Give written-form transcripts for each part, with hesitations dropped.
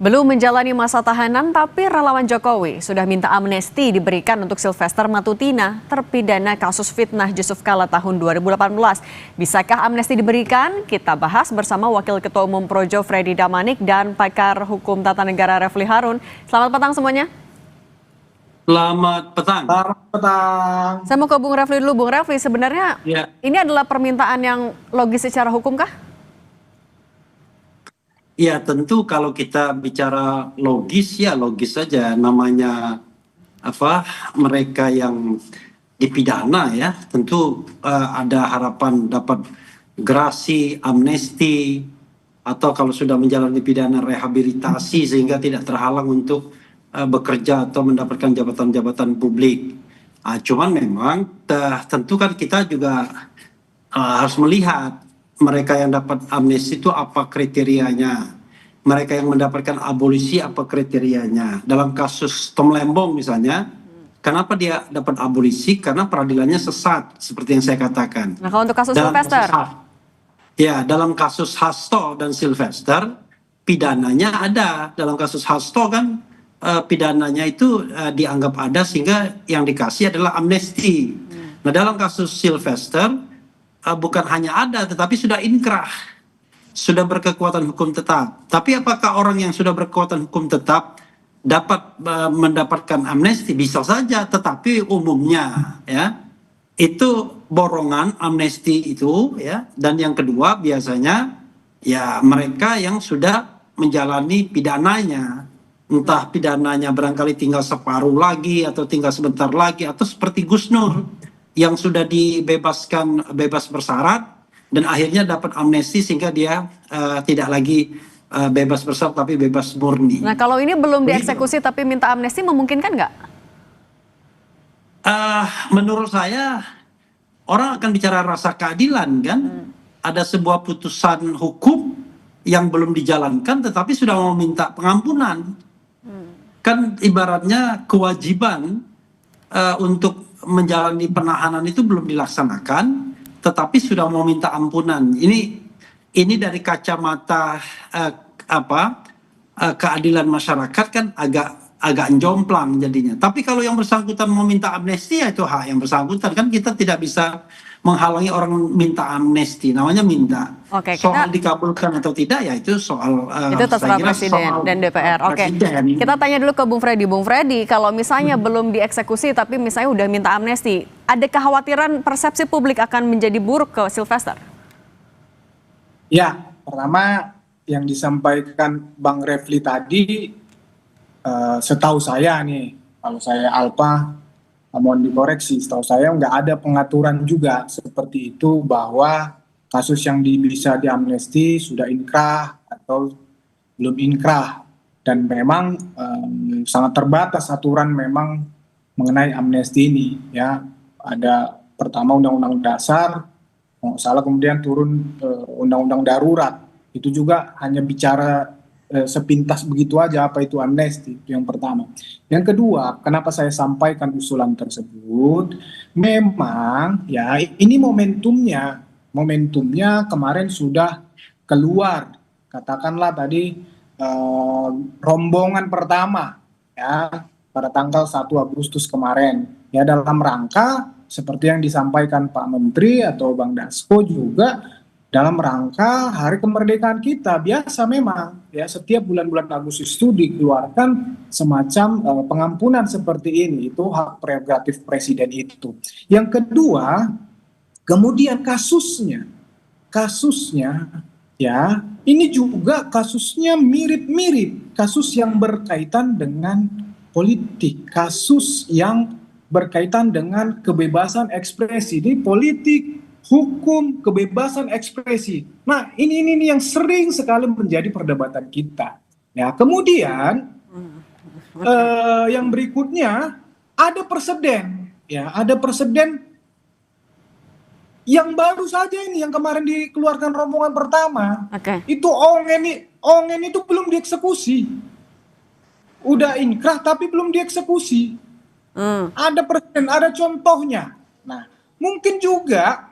Belum menjalani masa tahanan, tapi relawan Jokowi sudah minta amnesti diberikan untuk Sylvester Matutina, terpidana kasus fitnah Yusuf Kala tahun 2018. Bisakah amnesti diberikan? Kita bahas bersama Wakil Ketua Umum Projo Freddy Damanik dan pakar hukum tata negara Refli Harun. Selamat petang semuanya. Selamat petang. Selamat petang. Saya mau ke Bung Refli dulu. Bung Refli, sebenarnya ini adalah permintaan yang logis secara hukum kah? Ya tentu kalau kita bicara logis ya logis saja, namanya mereka yang dipidana ya tentu ada harapan dapat gerasi, amnesti, atau kalau sudah menjalani pidana rehabilitasi sehingga tidak terhalang untuk bekerja atau mendapatkan jabatan-jabatan publik. Cuman memang tentu kan kita juga harus melihat mereka yang dapat amnesti itu apa kriterianya, mereka yang mendapatkan abolisi apa kriterianya. Dalam kasus Tom Lembong misalnya, kenapa dia dapat abolisi? Karena peradilannya sesat, seperti yang saya katakan. Nah, kalau untuk kasus Sylvester? Dalam kasus Hasto dan Sylvester, pidananya ada. Dalam kasus Hasto kan pidananya itu dianggap ada sehingga yang dikasih adalah amnesti. Nah, dalam kasus Sylvester, bukan hanya ada tetapi sudah inkrah, sudah berkekuatan hukum tetap. Tapi apakah orang yang sudah berkekuatan hukum tetap dapat mendapatkan amnesti? Bisa saja, tetapi umumnya ya itu borongan amnesti itu ya. Dan yang kedua biasanya ya mereka yang sudah menjalani pidananya, entah pidananya barangkali tinggal separuh lagi atau tinggal sebentar lagi, atau seperti Gus Nur yang sudah dibebaskan bebas bersyarat dan akhirnya dapat amnesti sehingga dia tidak lagi bebas bersyarat tapi bebas murni. Nah, kalau ini belum dieksekusi tapi minta amnesti, memungkinkan nggak? Menurut saya orang akan bicara rasa keadilan kan. Ada sebuah putusan hukum yang belum dijalankan tetapi sudah mau minta pengampunan. Kan ibaratnya kewajiban untuk menjalani penahanan itu belum dilaksanakan, tetapi sudah mau minta ampunan. Ini dari kacamata keadilan masyarakat kan agak jomplang jadinya. Tapi kalau yang bersangkutan mau minta amnesti ya itu hak yang bersangkutan, kan kita tidak bisa menghalangi orang minta amnesti, namanya minta. Oke, soal dikabulkan atau tidak ya itu soal itu terserah presiden dan DPR. Oke, kita tanya dulu ke Bung Freddy. Bung Freddy, kalau misalnya belum dieksekusi tapi misalnya udah minta amnesti, ada kekhawatiran persepsi publik akan menjadi buruk ke Sylvester? Ya, pertama yang disampaikan Bang Refli tadi, setahu saya nih, kalau saya Alpa, mohon dikoreksi, setahu saya nggak ada pengaturan juga seperti itu bahwa kasus yang bisa diamnesti sudah inkrah atau belum inkrah, dan memang sangat terbatas aturan memang mengenai amnesti ini ya. Ada pertama Undang-Undang Dasar, kalau nggak salah, kemudian turun Undang-Undang Darurat, itu juga hanya bicara sepintas begitu aja apa itu amnesti, itu yang pertama. Yang kedua, kenapa saya sampaikan usulan tersebut, memang ya ini momentumnya kemarin sudah keluar, katakanlah tadi rombongan pertama ya pada tanggal 1 Agustus kemarin ya, dalam rangka seperti yang disampaikan Pak Menteri atau Bang Dasko juga, dalam rangka hari kemerdekaan kita. Biasa memang ya setiap bulan-bulan Agustus itu dikeluarkan semacam pengampunan seperti ini, itu hak prerogatif presiden itu. Yang kedua, kemudian kasusnya ya ini juga kasusnya mirip-mirip, kasus yang berkaitan dengan politik, kasus yang berkaitan dengan kebebasan ekspresi di politik, hukum, kebebasan ekspresi. Nah, ini yang sering sekali menjadi perdebatan kita. Ya, kemudian yang berikutnya ada presiden, ya, ada presiden yang baru saja ini yang kemarin dikeluarkan rombongan pertama. Itu Ongen itu belum dieksekusi. Udah inkrah tapi belum dieksekusi. Ada presiden, ada contohnya. Nah, mungkin juga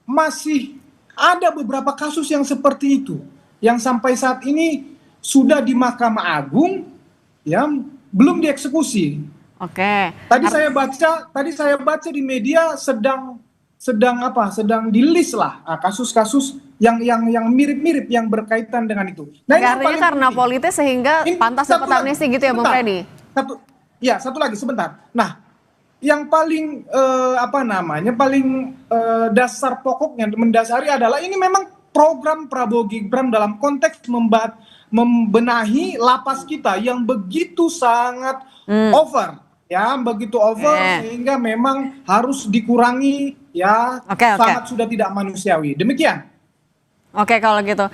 masih ada beberapa kasus yang seperti itu, yang sampai saat ini sudah di Mahkamah Agung, ya belum dieksekusi. Oke. Tadi saya baca di media sedang di list lah kasus-kasus yang mirip-mirip yang berkaitan dengan itu. Nah, ini yang Artinya paling karena penting. politis sehingga Ini pantas satu dapat lagi, amnesti gitu ya Bung sebentar. Freddy? Satu lagi sebentar. Nah, yang paling paling dasar pokoknya mendasari adalah ini memang program Prabowo Gibran dalam konteks membenahi lapas kita yang begitu sangat over, ya begitu over sehingga memang harus dikurangi, ya sangat sudah tidak manusiawi. Demikian. Oke, kalau gitu.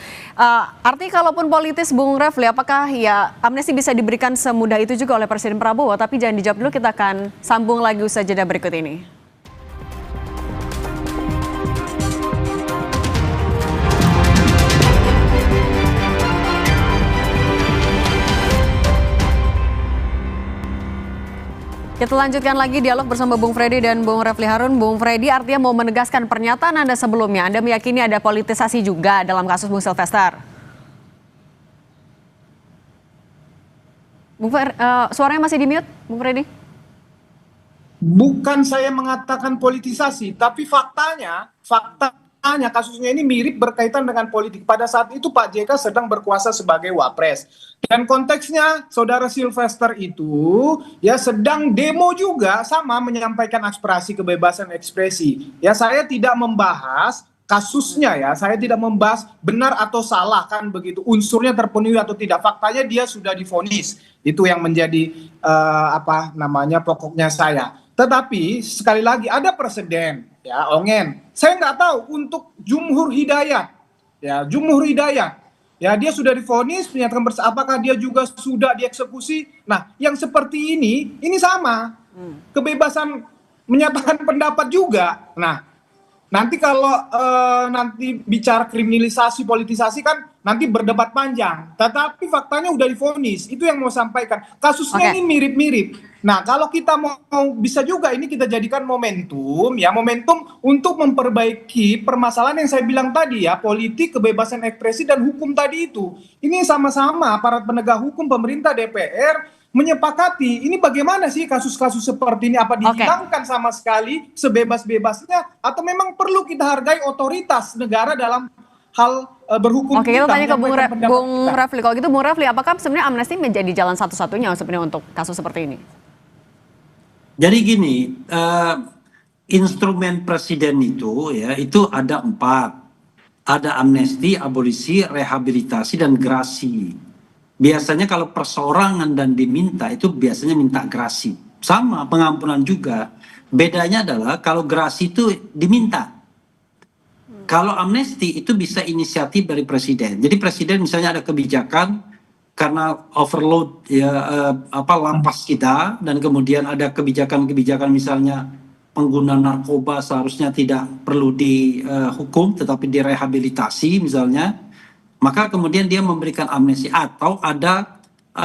Artinya kalaupun politis Bung Refli, apakah ya amnesti bisa diberikan semudah itu juga oleh Presiden Prabowo? Tapi jangan dijawab dulu, kita akan sambung lagi usai jeda berikut ini. Kita lanjutkan lagi dialog bersama Bung Freddy dan Bung Refli Harun. Bung Freddy, artinya mau menegaskan pernyataan Anda sebelumnya. Anda meyakini ada politisasi juga dalam kasus Bung Sylvester. Suaranya masih di mute, Bung Freddy? Bukan saya mengatakan politisasi, tapi faktanya kasusnya ini mirip berkaitan dengan politik. Pada saat itu Pak JK sedang berkuasa sebagai wapres. Dan konteksnya saudara Sylvester itu ya sedang demo juga sama menyampaikan aspirasi kebebasan ekspresi. Ya saya tidak membahas kasusnya, ya saya tidak membahas benar atau salah kan begitu, unsurnya terpenuhi atau tidak. Faktanya dia sudah divonis. Itu yang menjadi pokoknya saya. Tetapi sekali lagi ada presiden, ya Ongen. Saya nggak tahu untuk Jumhur Hidayat, ya dia sudah divonis, menyatakan apakah dia juga sudah dieksekusi. Nah, yang seperti ini sama, kebebasan menyatakan pendapat juga. Nah, nanti kalau nanti bicara kriminalisasi, politisasi kan nanti berdebat panjang. Tetapi faktanya udah divonis. Itu yang mau sampaikan. Kasusnya ini mirip-mirip. Nah, kalau kita mau bisa juga ini kita jadikan momentum untuk memperbaiki permasalahan yang saya bilang tadi ya, politik, kebebasan ekspresi dan hukum tadi itu. Ini sama-sama aparat penegak hukum, pemerintah, DPR menyepakati ini bagaimana sih kasus-kasus seperti ini, apa dihilangkan sama sekali sebebas-bebasnya atau memang perlu kita hargai otoritas negara dalam hal berhukum. Oke, kita tanya ke Bung Refli. Kalau gitu Bung Refli, apakah sebenarnya amnesti menjadi jalan satu-satunya sebenarnya untuk kasus seperti ini? Jadi gini, instrumen presiden itu ya itu ada 4. Ada amnesti, abolisi, rehabilitasi, dan grasi. Biasanya kalau perseorangan dan diminta itu biasanya minta grasi. Sama pengampunan juga. Bedanya adalah kalau grasi itu diminta. Kalau amnesti itu bisa inisiatif dari presiden. Jadi presiden misalnya ada kebijakan karena overload lapas kita, dan kemudian ada kebijakan-kebijakan misalnya pengguna narkoba seharusnya tidak perlu dihukum tetapi direhabilitasi misalnya, maka kemudian dia memberikan amnesti. Atau ada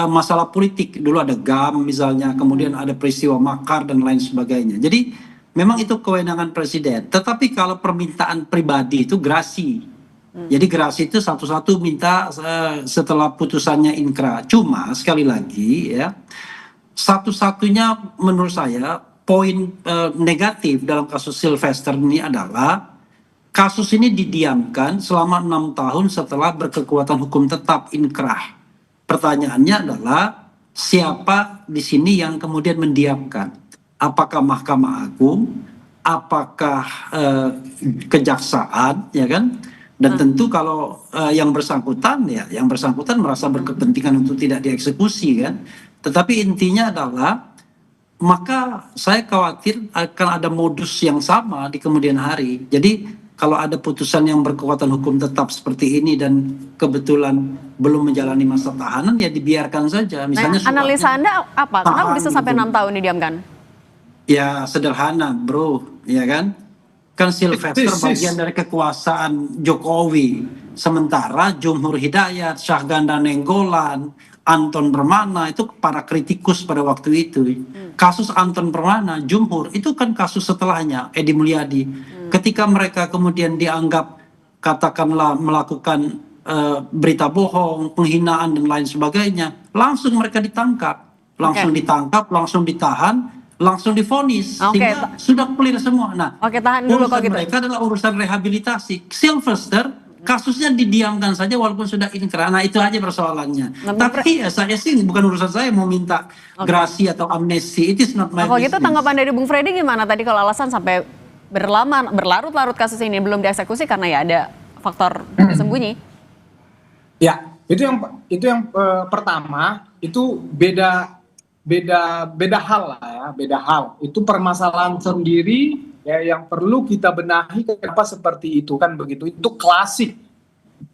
masalah politik, dulu ada GAM misalnya, kemudian ada peristiwa makar dan lain sebagainya. Jadi memang itu kewenangan presiden. Tetapi kalau permintaan pribadi itu grasi. Jadi grasi itu satu-satu minta setelah putusannya inkrah. Cuma sekali lagi ya, satu-satunya menurut saya poin negatif dalam kasus Sylvester ini adalah kasus ini didiamkan selama 6 tahun setelah berkekuatan hukum tetap inkrah. Pertanyaannya adalah siapa di sini yang kemudian mendiamkan? Apakah Mahkamah Agung? Apakah kejaksaan, ya kan? Dan tentu kalau yang bersangkutan merasa berkepentingan untuk tidak dieksekusi kan. Tetapi intinya adalah maka saya khawatir akan ada modus yang sama di kemudian hari. Jadi kalau ada putusan yang berkekuatan hukum tetap seperti ini dan kebetulan belum menjalani masa tahanan, ya dibiarkan saja. Misalnya analisa Anda apa? Kenapa bisa sampai 6 tahun didiamkan? Ya sederhana bro, ya kan? Kan Sylvester bagian dari kekuasaan Jokowi. Sementara Jumhur Hidayat, Syahganda Nenggolan, Anton Permana itu para kritikus pada waktu itu. Kasus Anton Permana, Jumhur, itu kan kasus setelahnya, Edi Mulyadi. Ketika mereka kemudian dianggap katakanlah melakukan berita bohong, penghinaan dan lain sebagainya, langsung mereka ditangkap, langsung ditangkap, langsung ditahan, langsung divonis, sehingga sudah clear semua. Nah, tahan dulu urusan kalau gitu. mereka adalah urusan rehabilitasi. Sylvester kasusnya didiamkan saja walaupun sudah inkrah. Nah, itu aja persoalannya. Tapi ya saya sih bukan urusan saya mau minta grasi atau amnesti. It is not my Kalau business. gitu tanggapan dari Bung Freddy gimana tadi kalau alasan sampai berlarut-larut kasus ini belum dieksekusi karena ya ada faktor tersembunyi? Ya, itu yang pertama itu beda hal lah ya, beda hal. Itu permasalahan sendiri ya yang perlu kita benahi kenapa seperti itu kan begitu. Itu klasik.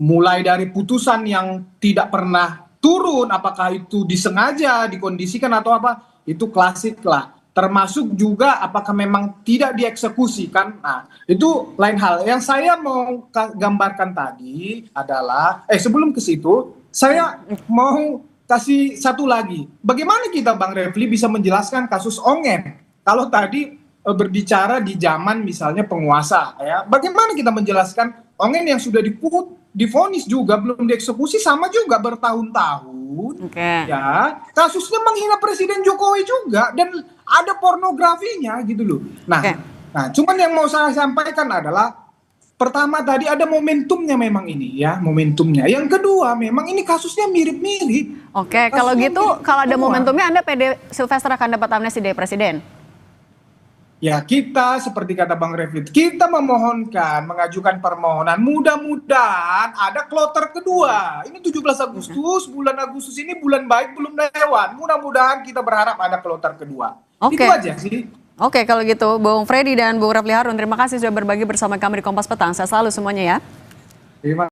Mulai dari putusan yang tidak pernah turun, apakah itu disengaja, dikondisikan atau apa, itu klasik lah. Termasuk juga apakah memang tidak dieksekusi kan. Nah, itu lain hal. Yang saya mau gambarkan tadi adalah sebelum ke situ saya mau kasih satu lagi. Bagaimana kita Bang Refli bisa menjelaskan kasus Ongen? Kalau tadi berbicara di zaman misalnya penguasa ya. Bagaimana kita menjelaskan Ongen yang sudah divonis juga belum dieksekusi sama juga bertahun-tahun. Ya, kasusnya menghina Presiden Jokowi juga dan ada pornografinya gitu loh. Nah, cuman yang mau saya sampaikan adalah pertama tadi ada momentumnya memang ini ya, momentumnya. Yang kedua memang ini kasusnya mirip-mirip. Kalau gitu kalau ada momentumnya Anda pede Sylvester akan dapat amnesti dari Presiden? Ya kita seperti kata Bang Refli, kita mengajukan permohonan mudah-mudahan ada kloter kedua. Ini 17 Agustus, bulan Agustus ini bulan baik belum lewat. Mudah-mudahan kita berharap ada kloter kedua. Itu aja sih. Kalau gitu Bung Freddy dan Bung Refli Harun, terima kasih sudah berbagi bersama kami di Kompas Petang. Saya selalu semuanya ya. Terima